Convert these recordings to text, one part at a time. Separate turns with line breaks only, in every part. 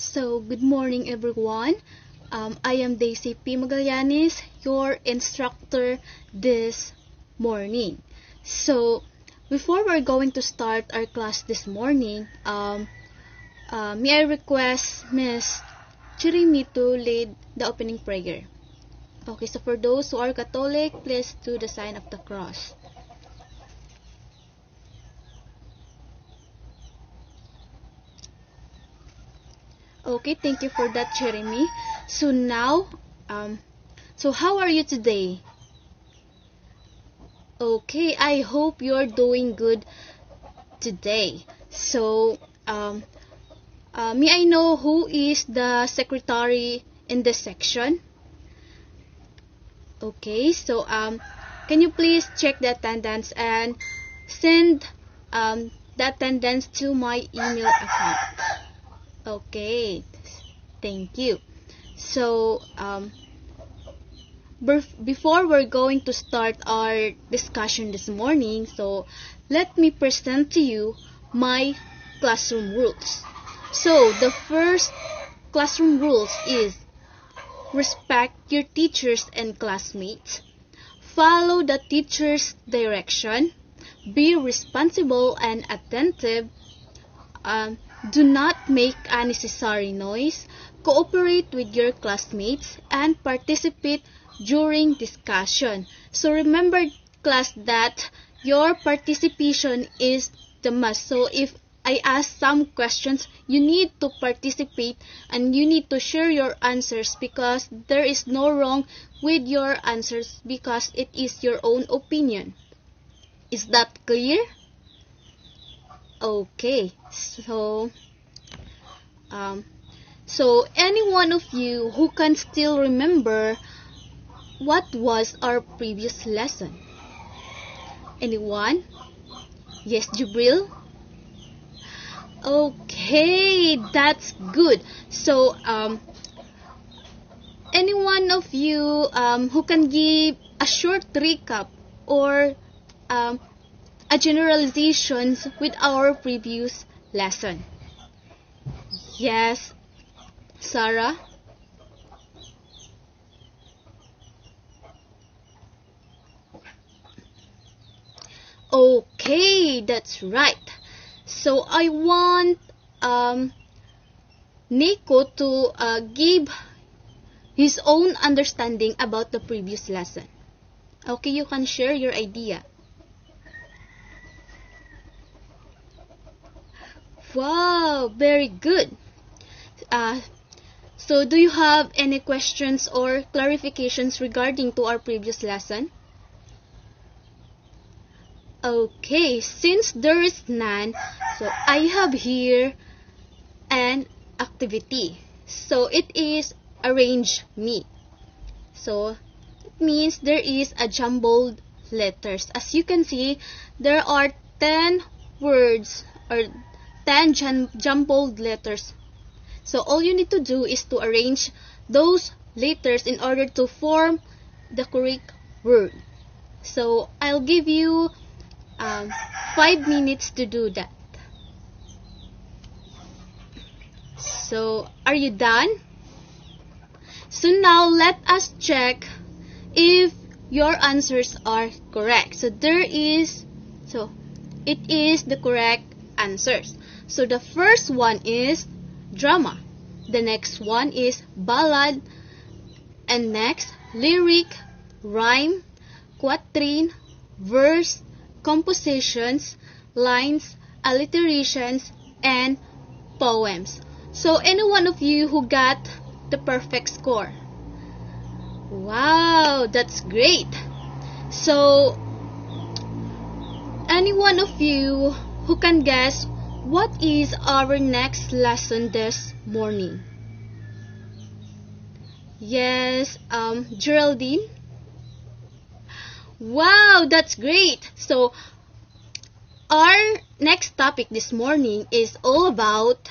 So, good morning everyone. I am Daisy P. Magallanes, your instructor this morning. So, before we're going to start our class this morning, may I request Miss Chirimi to lead the opening prayer. Okay, so for those who are Catholic, please do the sign of the cross. Okay, thank you for that, Jeremy. So now, so how are you today? Okay, I hope you're doing good today. So, may I know who is the secretary in this section? Okay, so can you please check the attendance and send the attendance to my email account? Okay, thank you. So, before we're going to start our discussion this morning, so let me present to you my classroom rules. So, the first classroom rules is respect your teachers and classmates, follow the teacher's direction, be responsible and attentive, do not make unnecessary noise, cooperate with your classmates, and participate during discussion. So remember, class, that your participation is the must. So if I ask some questions, you need to participate and you need to share your answers, because there is no wrong with your answers because it is your own opinion. Is that clear? Okay, so any one of you who can still remember what was our previous lesson? Anyone? Yes, Jubril? Okay, that's good. So any one of you who can give a short recap or a generalizations with our previous lesson? Yes, Sarah? Okay, that's right. So I want Nico to give his own understanding about the previous lesson. Okay, you can share your idea. Wow, very good. So do you have any questions or clarifications regarding to our previous lesson? Okay, since there is none, so I have here an activity. So it is arrange me. So it means there is a jumbled letters. As you can see, there are 10 words or 10 jumbled letters. So all you need to do is to arrange those letters in order to form the correct word. So I'll give you 5 minutes to do that. So are you done? So now let us check if your answers are correct. So it is the correct answers. So the first one is drama. The next one is ballad. And next, lyric, rhyme, quatrain, verse, compositions, lines, alliterations, and poems. So any one of you who got the perfect score? Wow, that's great. So any one of you who can guess what is our next lesson this morning? Yes, Geraldine? Wow, that's great. So our next topic this morning is all about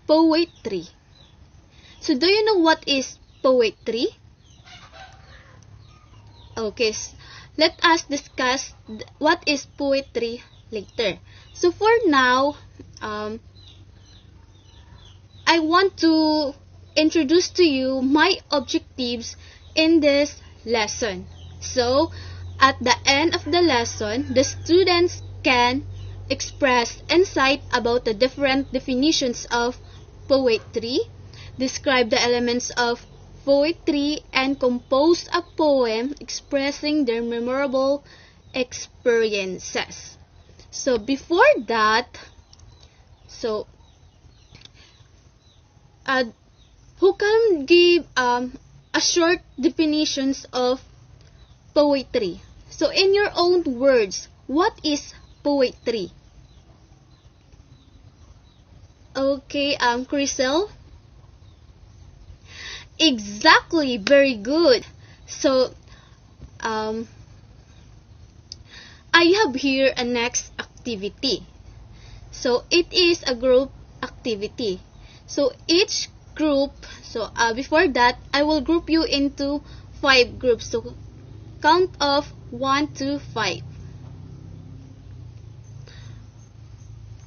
poetry. So do you know what is poetry? Okay, let us discuss what is poetry later. So for now, I want to introduce to you my objectives in this lesson. So, at the end of the lesson, the students can express insight about the different definitions of poetry, describe the elements of poetry, and compose a poem expressing their memorable experiences. So before that, uh, who can give a short definitions of poetry? So in your own words, what is poetry? Okay, Crystal? Exactly, very good. So, I have here a next activity. So, it is a group activity. So, each group, before that, I will group you into 5 groups. So, count of 1 to 5.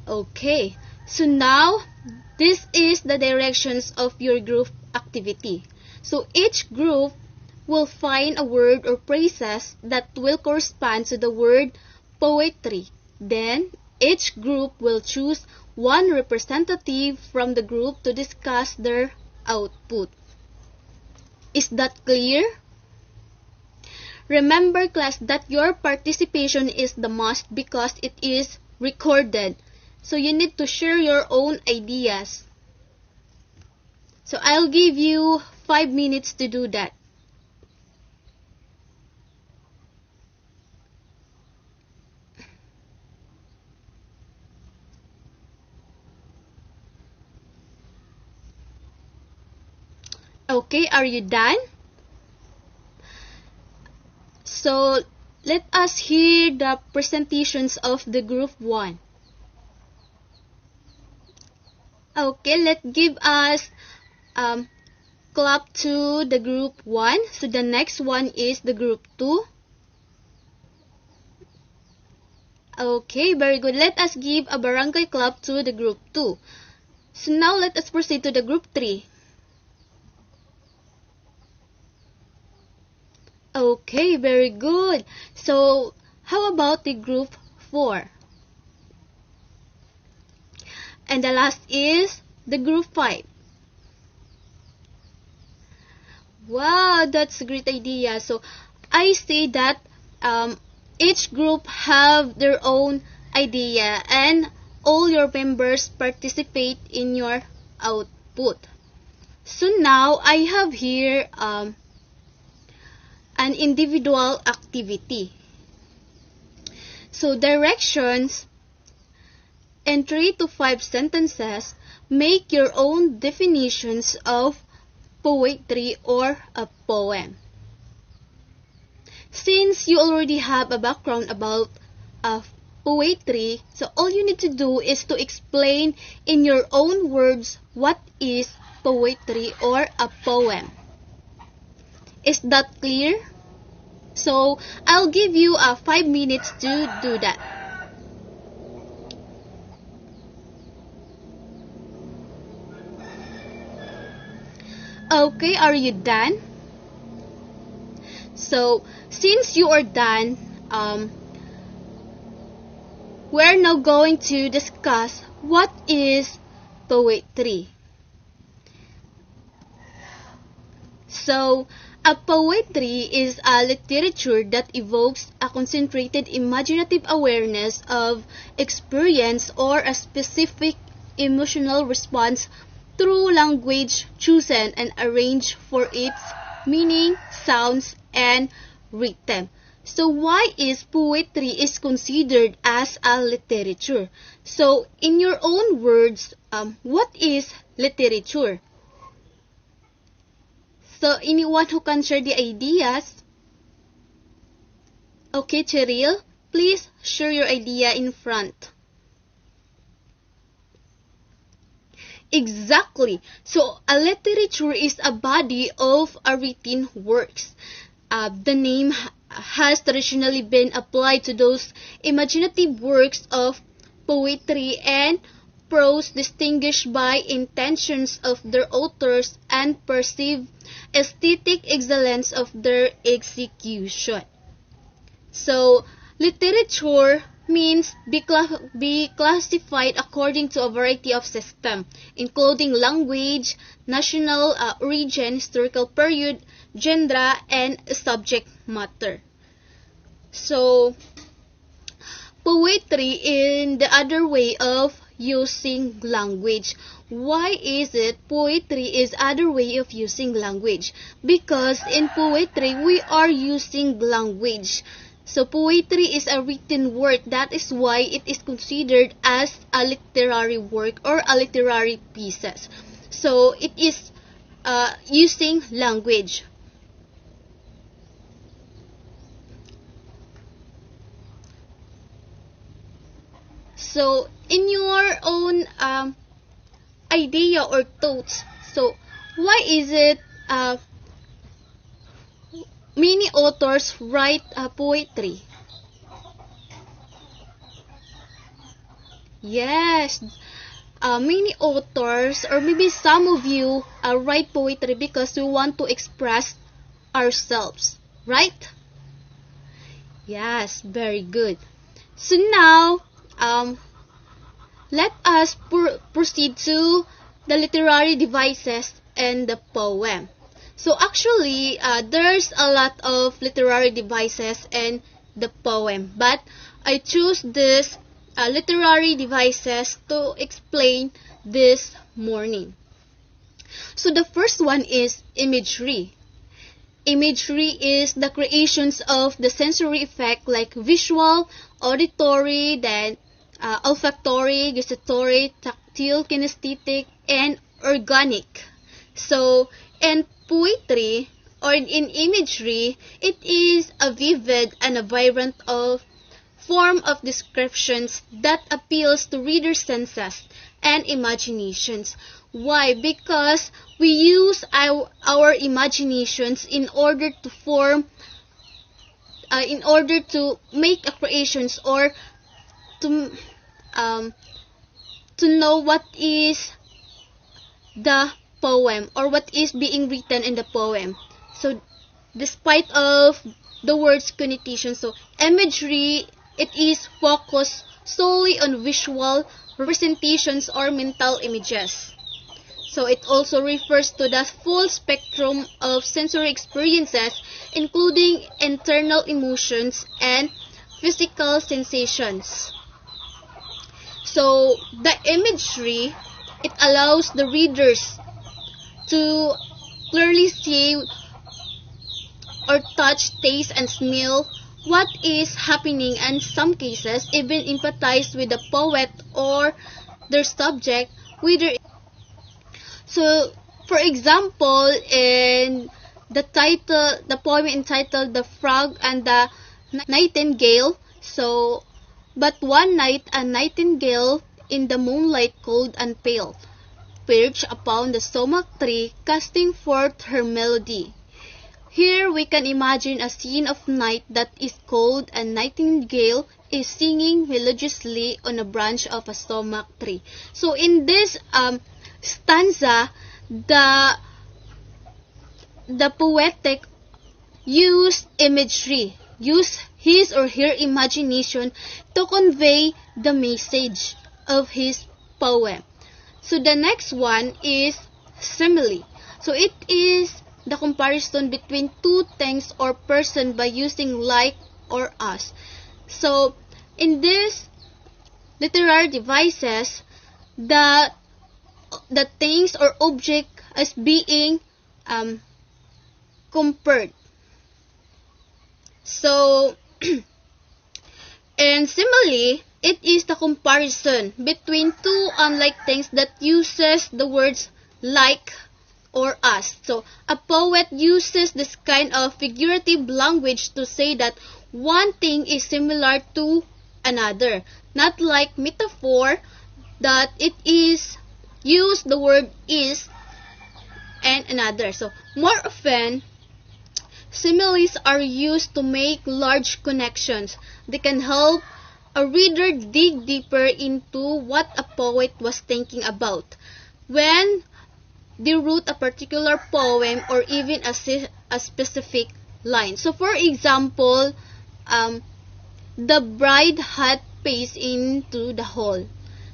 Okay, so now, this is the directions of your group activity. So each group will find a word or phrases that will correspond to the word poetry. Then each group will choose one representative from the group to discuss their output. Is that clear? Remember, class, that your participation is the must because it is recorded. So you need to share your own ideas. So I'll give you 5 minutes to do that. Okay, are you done? So let us hear the presentations of the group 1. Okay, let's give us clap to the group 1. So the next one is the group 2. Okay, very good. Let us give a barangay clap to the group 2. So now let us proceed to the group 3. Okay, very good. So how about the group 4? And the last is the group 5. Wow, that's a great idea. So I say that each group have their own idea and all your members participate in your output. So now I have here an individual activity. So directions: in 3 to 5 sentences, make your own definitions of poetry or a poem. Since you already have a background about poetry, so all you need to do is to explain in your own words what is poetry or a poem. Is that clear? So I'll give you 5 minutes to do that. Okay, are you done? So since you are done, we're now going to discuss what is poetry. So a poetry is a literature that evokes a concentrated imaginative awareness of experience or a specific emotional response through language chosen and arranged for its meaning, sounds, and rhythm. So why is poetry is considered as a literature? So in your own words, what is literature? So anyone who can share the ideas? Okay, Cheryl, please share your idea in front. Exactly. So a literature is a body of written works. The name has traditionally been applied to those imaginative works of poetry and prose distinguished by intentions of their authors and perceived aesthetic excellence of their execution. So, literature means be classified according to a variety of systems, including language, national origin, historical period, genre, and subject matter. So, poetry in the other way of using language. Why is it poetry is other way of using language? Because in poetry we are using language. So poetry is a written work. That is why it is considered as a literary work or a literary pieces. So it is using language. So in your own idea or thoughts, so why is it many authors write poetry? Yes, many authors or maybe some of you write poetry because we want to express ourselves, right? Yes, very good. So now, let us proceed to the literary devices and the poem. So actually, there's a lot of literary devices and the poem, but I choose this literary devices to explain this morning. So the first one is imagery. Imagery is the creations of the sensory effect like visual, auditory, then olfactory, gustatory, tactile, kinesthetic, and organic. So, in poetry or in imagery, it is a vivid and a vibrant form of descriptions that appeals to readers' senses and imaginations. Why? Because we use our imaginations in order to form, in order to make a creations or to know what is the poem or what is being written in the poem. So despite of the word's connotation, so imagery, it is focused solely on visual representations or mental images. So it also refers to the full spectrum of sensory experiences, including internal emotions and physical sensations. So the imagery, it allows the readers to clearly see or touch, taste, and smell what is happening, and in some cases even empathize with the poet or their subject with their. So for example, in the poem entitled The Frog and the Nightingale, so but one night a nightingale in the moonlight cold and pale perched upon the sumac tree, casting forth her melody. Here we can imagine a scene of night that is cold and nightingale is singing melodiously on a branch of a sumac tree. So in this stanza, the poetic use imagery, use his or her imagination to convey the message of his poem. So the next one is simile. So it is the comparison between two things or person by using like or as. So in this literary devices, the things or object is being compared. So and simile, it is the comparison between two unlike things that uses the words like or as. So a poet uses this kind of figurative language to say that one thing is similar to another, not like metaphor that it is use the word is and another. So more often, similes are used to make large connections. They can help a reader dig deeper into what a poet was thinking about when they wrote a particular poem or even a specific line. So for example, the bride hath paced into the hall.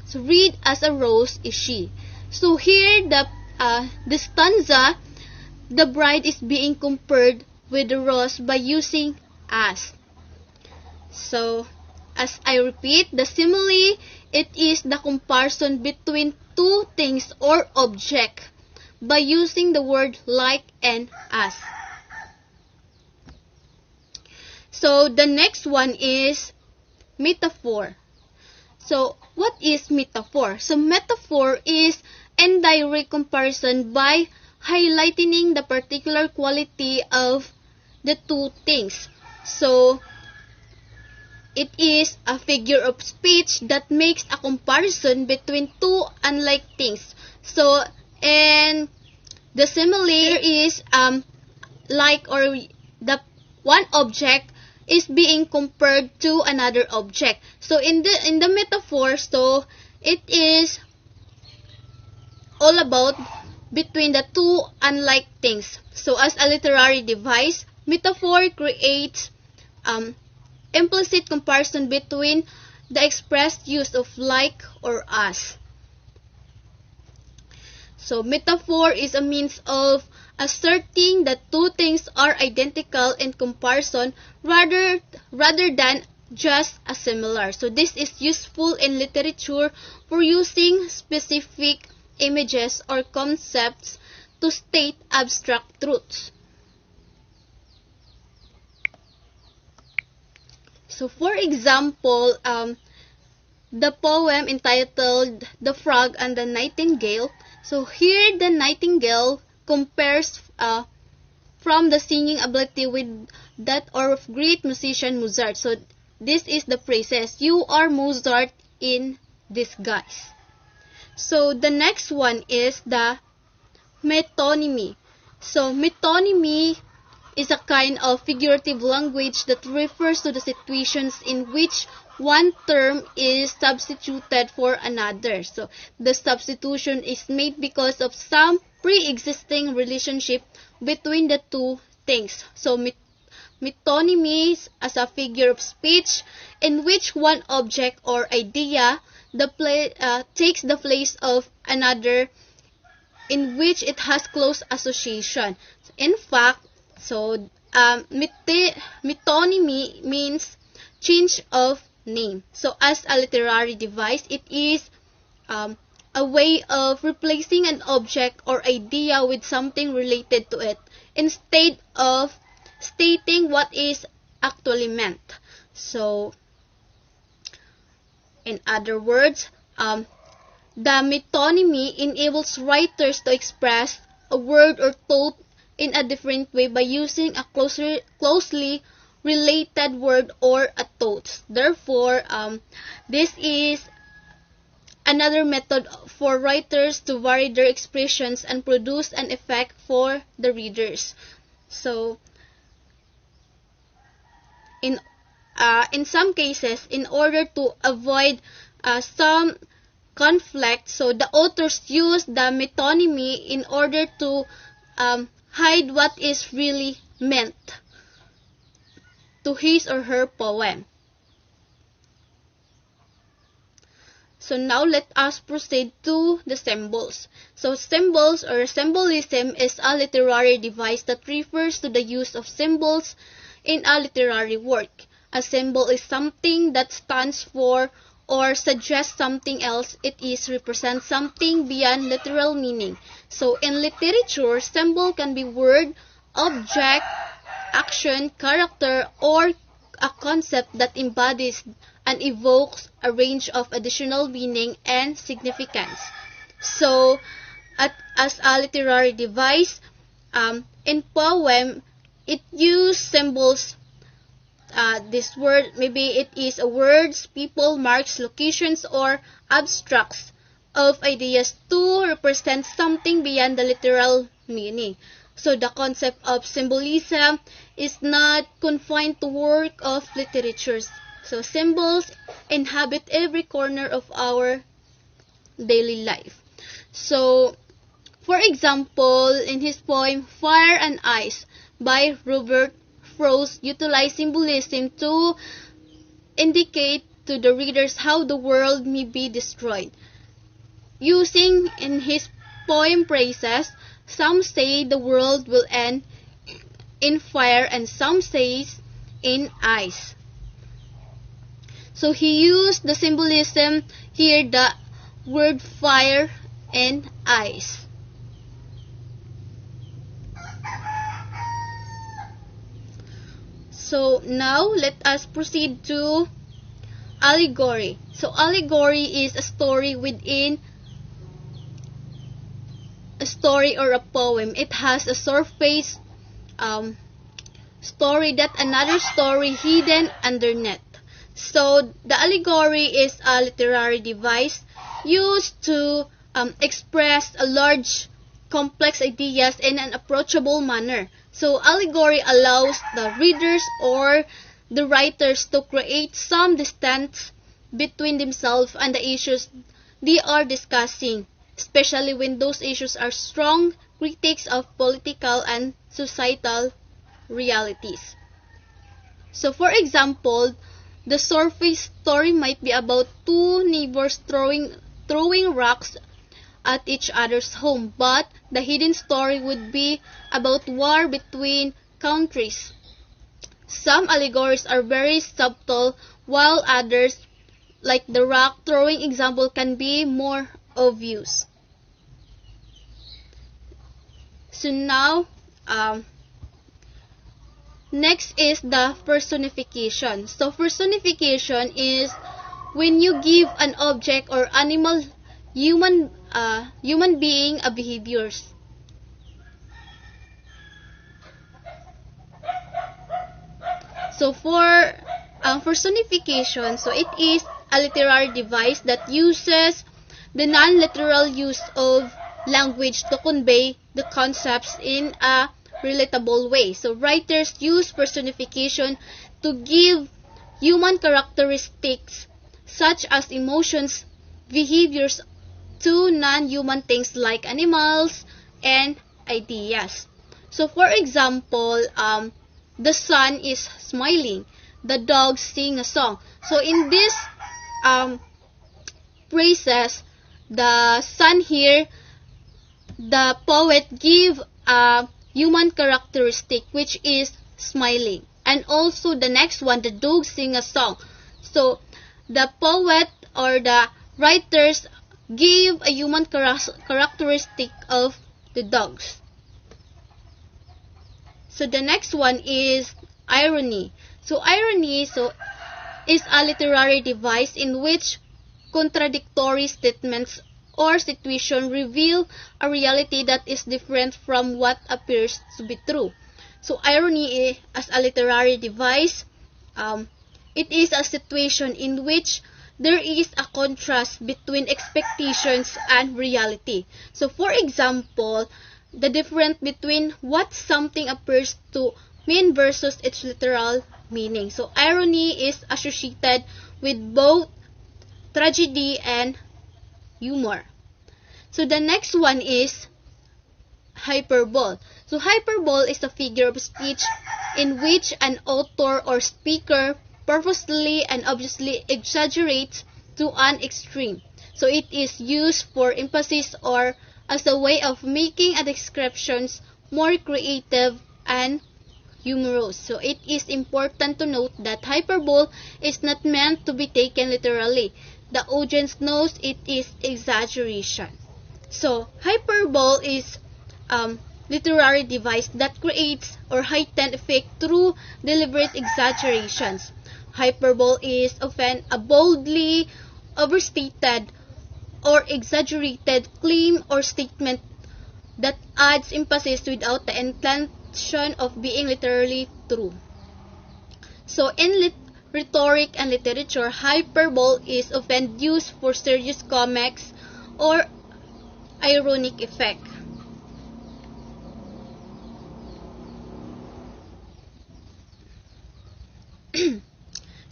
So read as a rose is she. So here the stanza, the bride is being compared with the rose by using as. So as I repeat, the simile, it is the comparison between two things or object by using the word like and as. So the next one is metaphor. So what is metaphor? So metaphor is indirect comparison by highlighting the particular quality of the two things. So it is a figure of speech that makes a comparison between two unlike things. So and the simile is like, or the one object is being compared to another object. So in the metaphor, so it is all about between the two unlike things. So as a literary device, metaphor creates implicit comparison between the expressed use of like or as. So metaphor is a means of asserting that two things are identical in comparison rather than just a similar. So this is useful in literature for using specific images or concepts to state abstract truths. So for example, the poem entitled The Frog and the Nightingale. So here the nightingale compares from the singing ability with that of great musician Mozart. So this is the phrases, you are Mozart in disguise. So the next one is the metonymy. So metonymy is a kind of figurative language that refers to the situations in which one term is substituted for another. So the substitution is made because of some pre-existing relationship between the two things. So metonymy as a figure of speech in which one object or idea takes the place of another in which it has close association. In fact, so metonymy means change of name. So as a literary device, it is a way of replacing an object or idea with something related to it instead of stating what is actually meant. So in other words, the metonymy enables writers to express a word or thought in a different way by using a closely related word or a thought. Therefore, this is another method for writers to vary their expressions and produce an effect for the readers. So, in some cases, in order to avoid some conflict, so the authors use the metonymy in order to hide what is really meant to his or her poem. So now let us proceed to the symbols. So symbols or symbolism is a literary device that refers to the use of symbols in a literary work. A symbol is something that stands for or suggests something else. It represents something beyond literal meaning. So in literature, symbol can be word, object, action, character, or a concept that embodies and evokes a range of additional meaning and significance. So as a literary device, in poem, it uses symbols. This word, maybe it is a words, people, marks, locations, or abstracts of ideas to represent something beyond the literal meaning. So the concept of symbolism is not confined to work of literature. So symbols inhabit every corner of our daily life. So, for example, in his poem Fire and Ice by Robert Frost, utilize symbolism to indicate to the readers how the world may be destroyed. Using in his poem phrases, some say the world will end in fire and some says in ice. So he used the symbolism here, the word fire and ice. So now let us proceed to allegory. So allegory is a story within a story or a poem. It has a surface story that another story hidden underneath. So the allegory is a literary device used to express a large complex ideas in an approachable manner. So allegory allows the readers or the writers to create some distance between themselves and the issues they are discussing, especially when those issues are strong critiques of political and societal realities. So for example, the surface story might be about two neighbors throwing rocks at each other's home, but the hidden story would be about war between countries. Some allegories are very subtle, while others, like the rock throwing example, can be more obvious. So now, next is the personification. So personification is when you give an object or animal, human being a behaviors. So for personification, so it is a literary device that uses the non-literal use of language to convey the concepts in a relatable way. So writers use personification to give human characteristics such as emotions, behaviors to non-human things like animals and ideas. So for example, the sun is smiling, the dogs sing a song. So in this phrases, the sun here, the poet give a human characteristic which is smiling. And also the next one, the dogs sing a song. So the poet or the writers give a human characteristic of the dogs. So the next one is irony. So irony is a literary device in which contradictory statements or situation reveal a reality that is different from what appears to be true. So irony as a literary device, it is a situation in which there is a contrast between expectations and reality. So for example, the difference between what something appears to mean versus its literal meaning. So irony is associated with both tragedy and humor. So the next one is hyperbole. So hyperbole is a figure of speech in which an author or speaker purposely and obviously exaggerates to an extreme. So it is used for emphasis or as a way of making a description more creative and humorous. So it is important to note that hyperbole is not meant to be taken literally. The audience knows it is exaggeration. So hyperbole is literary device that creates or heightened effect through deliberate exaggerations. Hyperbole is often a boldly overstated or exaggerated claim or statement that adds emphasis without the intention of being literally true. So in rhetoric and literature, hyperbole is often used for serious comics or ironic effect.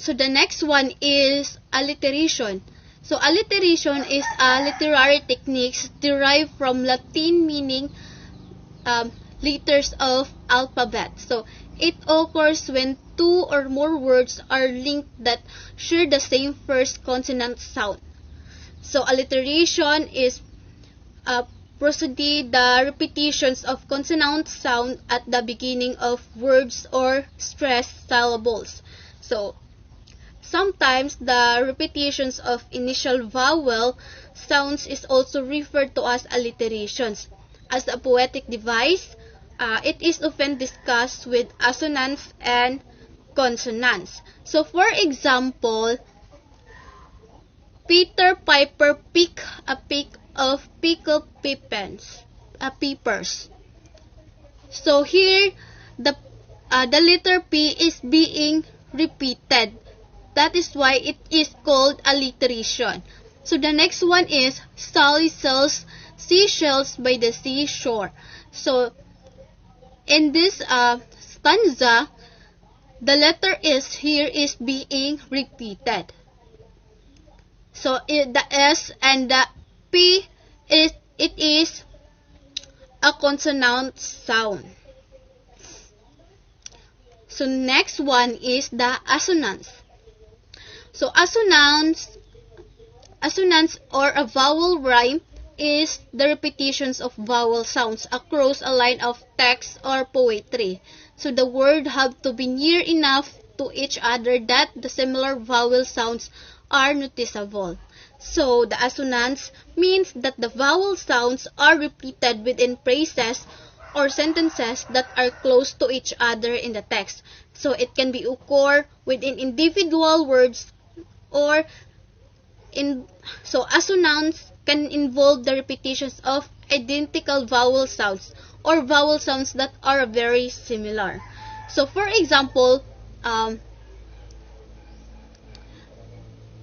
So the next one is alliteration. So alliteration is a literary technique derived from Latin meaning letters of alphabet. So it occurs when two or more words are linked that share the same first consonant sound. So alliteration is procedure the repetitions of consonant sound at the beginning of words or stressed syllables. So sometimes the repetitions of initial vowel sounds is also referred to as alliterations. As a poetic device, it is often discussed with assonance and consonants. So for example, Peter Piper picked a peck of pickled peppers. So here, the letter P is being repeated. That is why it is called alliteration. So the next one is Sally sells seashells by the seashore. So in this stanza, the letter S here is being repeated. So the S and the P it is a consonant sound. So next one is the assonance. So assonance or a vowel rhyme is the repetitions of vowel sounds across a line of text or poetry. So the word have to be near enough to each other that the similar vowel sounds are noticeable. So the assonance means that the vowel sounds are repeated within phrases or sentences that are close to each other in the text. So it can be occur within individual words or so assonance can involve the repetitions of identical vowel sounds or vowel sounds that are very similar. So for example,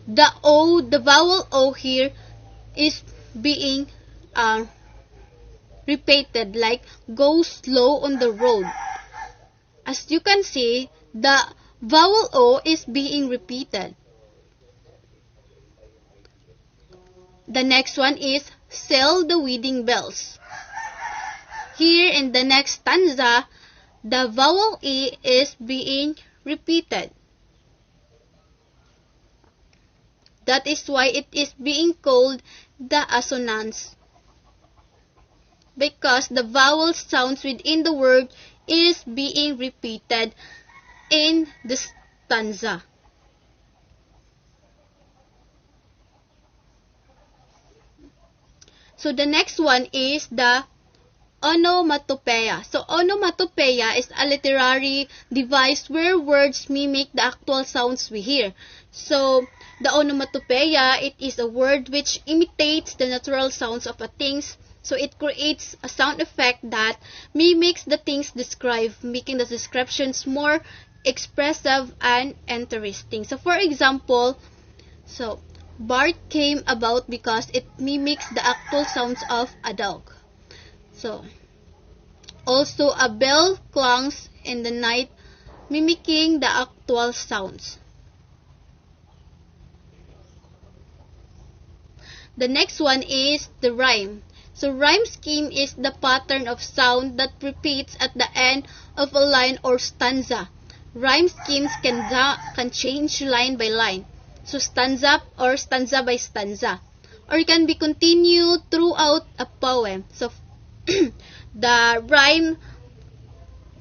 the vowel O here is being repeated like go slow on the road. As you can see, the vowel O is being repeated. The next one is sell the wedding bells. Here in the next stanza, the vowel E is being repeated. That is why it is being called the assonance, because the vowel sounds within the word is being repeated in the stanza. So the next one is the onomatopoeia. So onomatopoeia is a literary device where words mimic the actual sounds we hear. So the onomatopoeia, it is a word which imitates the natural sounds of a things. So it creates a sound effect that mimics the things described, making the descriptions more expressive and interesting. So for example, so bark came about because it mimics the actual sounds of a dog. So also a bell clangs in the night, mimicking the actual sounds. The next one is the rhyme. So rhyme scheme is the pattern of sound that repeats at the end of a line or stanza. Rhyme schemes can change line by line. So stanza or stanza by stanza, or it can be continued throughout a poem. So the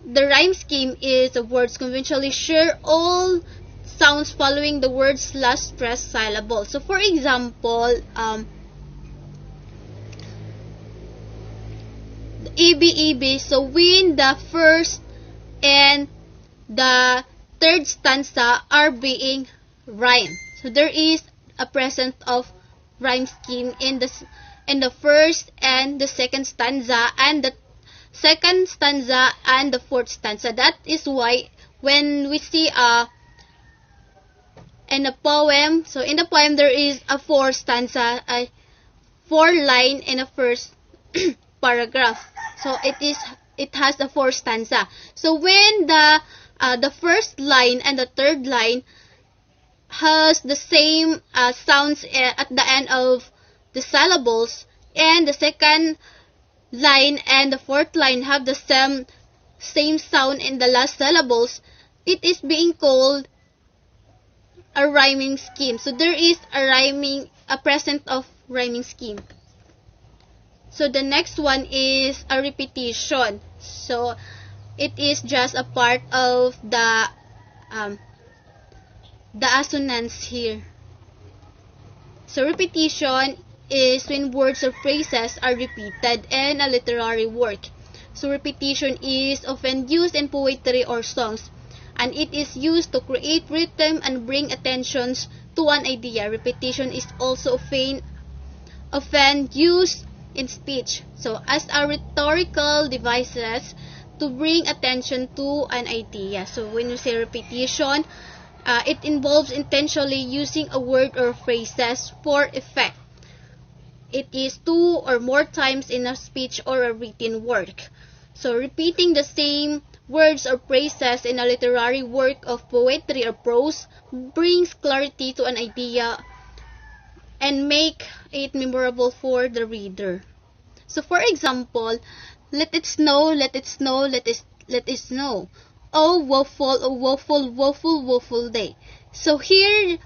rhyme scheme is the words conventionally share all sounds following the word's last stressed syllable. So for example, EB, so when the first and the third stanza are being rhymed, so there is a presence of rhyme scheme in the first and the second stanza, and the second stanza and the fourth stanza. That is why when we see in a poem, so in the poem there is a four stanza, a four line in a first paragraph. So it has a four stanza. So when the first line and the third line has the same sounds at the end of the syllables, and the second line and the fourth line have the same sound in the last syllables, it is being called a rhyming scheme. So there is a present of rhyming scheme. So the next one is a repetition. So it is just a part of the assonance here. So repetition is when words or phrases are repeated in a literary work. So repetition is often used in poetry or songs, and it is used to create rhythm and bring attention to an idea. Repetition is also often used in speech, so as a rhetorical devices to bring attention to an idea. So when you say repetition, it involves intentionally using a word or phrases for effect. It is two or more times in a speech or a written work. So repeating the same words or phrases in a literary work of poetry or prose brings clarity to an idea and make it memorable for the reader. So for example, let it snow, let it snow, let it snow. Oh woeful, woeful, woeful day. So here,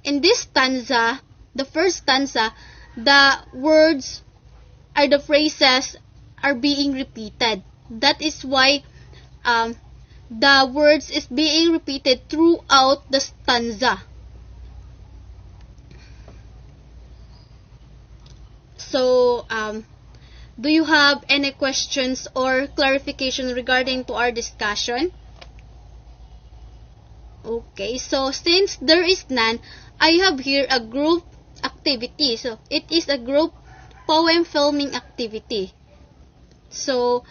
in this stanza, the first stanza, the words or the phrases are being repeated. That is why the words is being repeated throughout the stanza. So, do you have any questions or clarification regarding to our discussion? Okay, so since there is none, I have here a group activity. So it is a group poem filming activity. So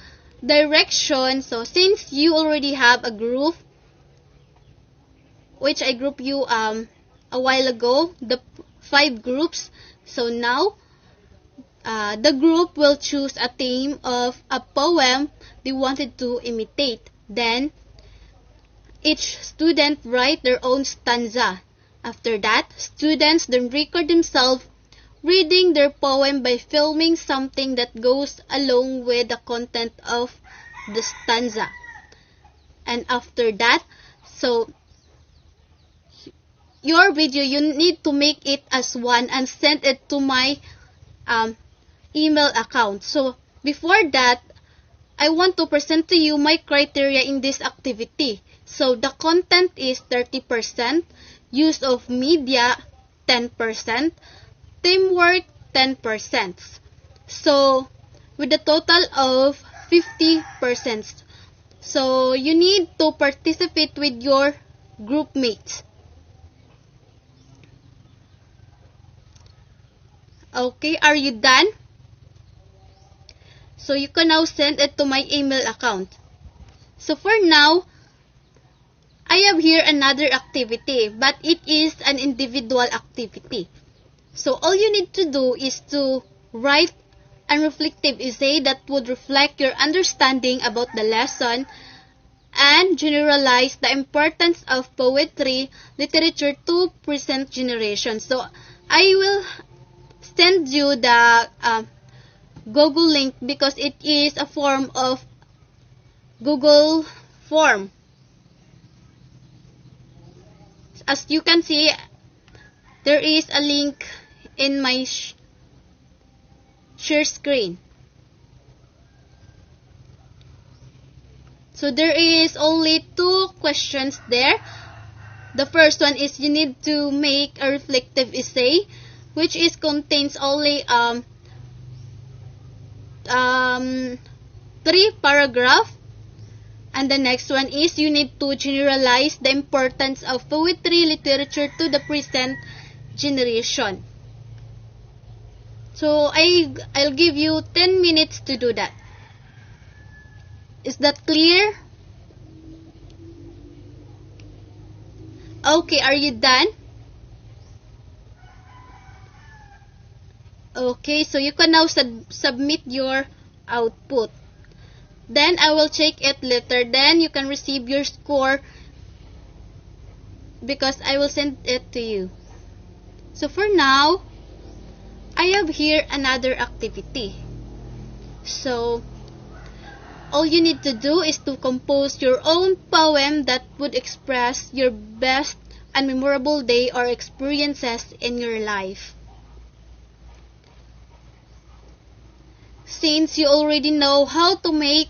direction, so since you already have a group, which I grouped you a while ago, the 5 groups. So now the group will choose a theme of a poem they wanted to imitate. Then each student write their own stanza. After that, students then record themselves reading their poem by filming something that goes along with the content of the stanza. And after that, so your video, you need to make it as one and send it to my email account. So before that, I want to present to you my criteria in this activity. So the content is 30%, use of media 10%, teamwork 10%. So with a total of 50%. So you need to participate with your group mates. Okay, are you done? So you can now send it to my email account. So for now, I have here another activity, but it is an individual activity. So all you need to do is to write a reflective essay that would reflect your understanding about the lesson and generalize the importance of poetry, literature to present generation. So I will send you the Google link because it is a form of Google form. As you can see, there is a link in my share screen. So there is only 2 questions there. The first one is you need to make a reflective essay, which is contains only 3 paragraphs. And the next one is you need to generalize the importance of poetry, literature to the present generation. So I'll give you 10 minutes to do that. Is that clear? Okay, are you done? Okay, so you can now submit your output. Then I will check it later. Then you can receive your score because I will send it to you. So for now, I have here another activity. So all you need to do is to compose your own poem that would express your best and memorable day or experiences in your life. Since you already know how to make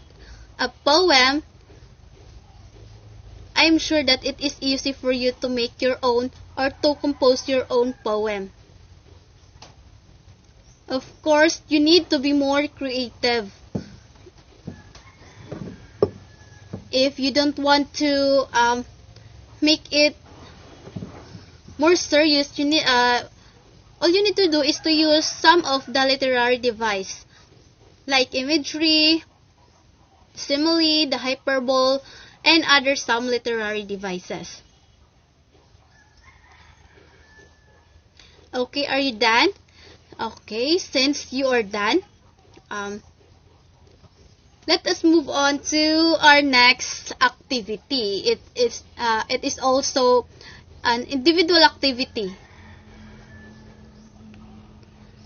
a poem, I'm sure that it is easy for you to make your own or to compose your own poem. Of course, you need to be more creative. If you don't want to make it more serious, all you need to do is to use some of the literary device like imagery, simile, the hyperbole, and other some literary devices. Okay, are you done? Okay, since you are done, let us move on to our next activity. It is also an individual activity.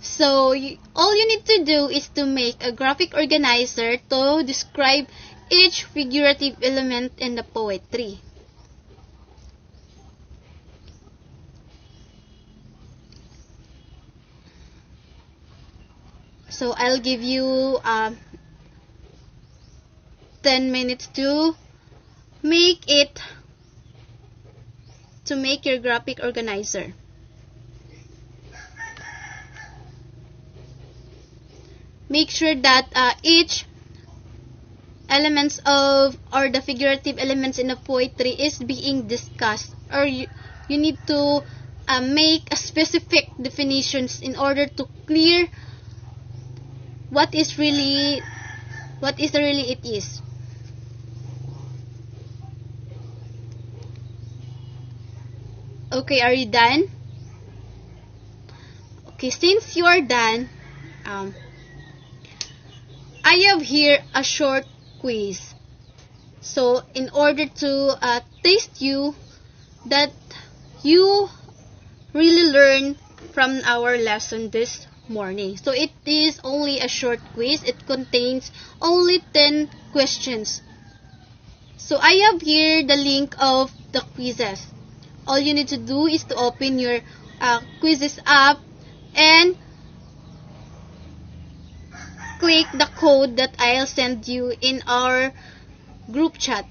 So all you need to do is to make a graphic organizer to describe each figurative element in the poetry. So I'll give you 10 minutes to make your graphic organizer. Make sure that each elements of or the figurative elements in the poetry is being discussed, or you need to make a specific definitions in order to clear what is really it is. Okay, are you done? Okay, since you are done, I have here a short quiz. So in order to taste you that you really learn from our lesson this morning. So it is only a short quiz. It contains only 10 questions. So I have here the link of the quizzes. All you need to do is to open your quizzes app and click the code that I'll send you in our group chat.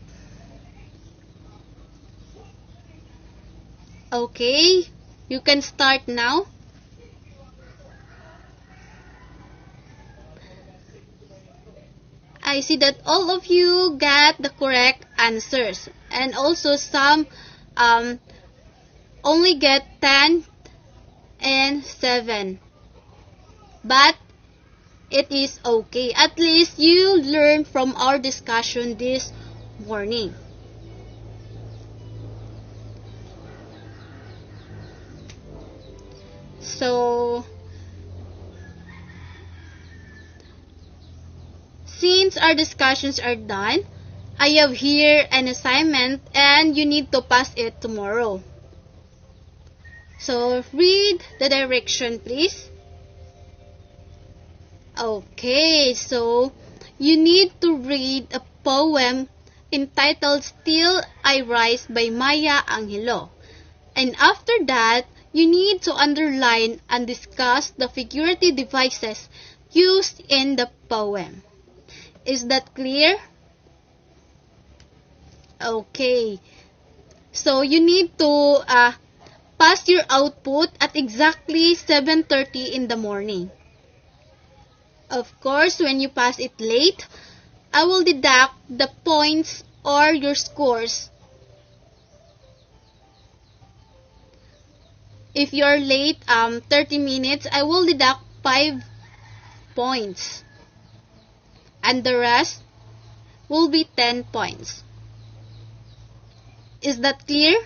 Okay, you can start now. I see that all of you got the correct answers, and also some only get 10 and 7. But it is okay. At least you learned from our discussion this morning. So, since our discussions are done, I have here an assignment and you need to pass it tomorrow. So, read the direction, please. Okay, so you need to read a poem entitled Still I Rise by Maya Angelou. And after that, you need to underline and discuss the figurative devices used in the poem. Is that clear? Okay. So you need to pass your output at exactly 7:30 in the morning. Of course, when you pass it late, I will deduct the points or your scores. If you are late 30 minutes, I will deduct 5 points. And the rest will be 10 points. Is that clear?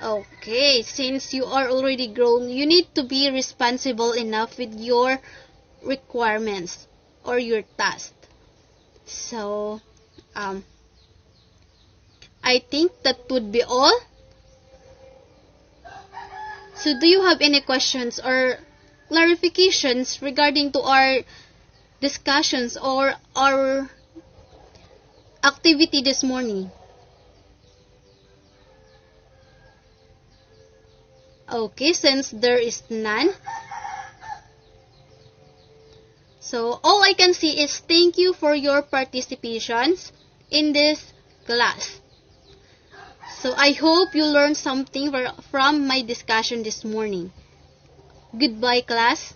Okay, since you are already grown, you need to be responsible enough with your requirements or your task. So, I think that would be all. So do you have any questions or clarifications regarding to our discussions or our activity this morning? Okay, since there is none, so all I can see is thank you for your participations in this class. So I hope you learned something from my discussion this morning. Goodbye, class.